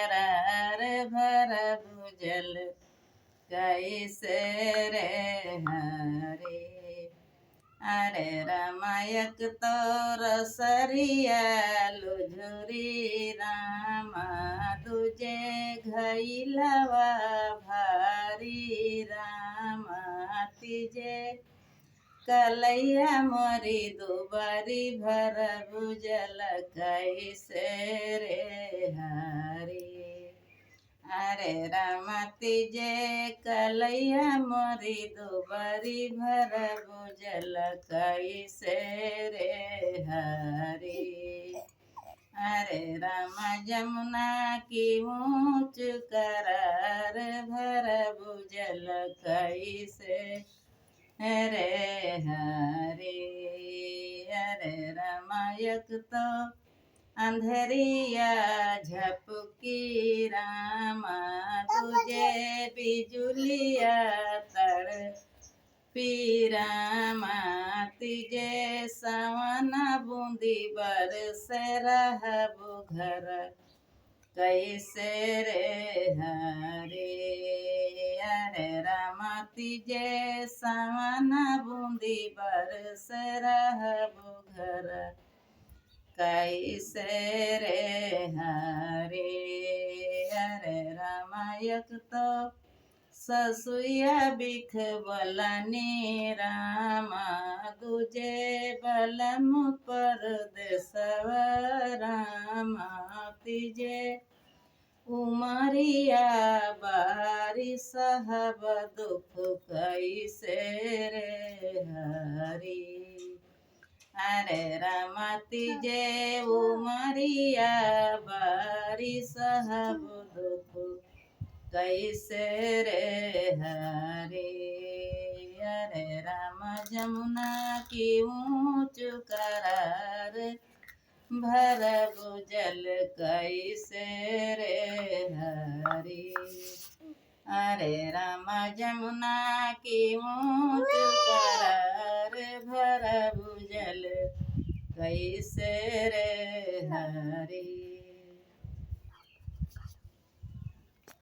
करार भर भुजल कैसे रे हरे। अरे रामायक तोर सरिया लुझुरी रामा तुझे घैलवा भारी रामा तिजे कलैया मोरी दुबारी भर भुजल कैसे रे हरी। अरे रामा तिजे कलैया मोरी दुबारी भर भुजल कैसे रे हरी। अरे रामा जमुना की ऊँच करार भर भुजल कैसे रे हरे। अरे रामायक तो अंधेरिया झपकी रामा तुझे बिजुलिया तड़ पी रामा तिजे सवन बूंदी बरस रहबु घर कैसे रे हरे। अरे रामा तिजे सवन बूंदी बरस रहबु घर कैसे रे हरे। अरे रामायक तो ससुया बिख बलनी रामा तुझे बलम परदेसवा रामा तिजे उमरिया बारी साहब दुख कैसे रे हरी। अरे रामा तिजे उमरिया बारी साहब दुख कैसे रे हरे। अरे राम जमुना की ऊँच करार भर भुजल कैसे रे हरी। अरे राम जमुना की ऊँच करार भर भुजल कैसे रे हरी।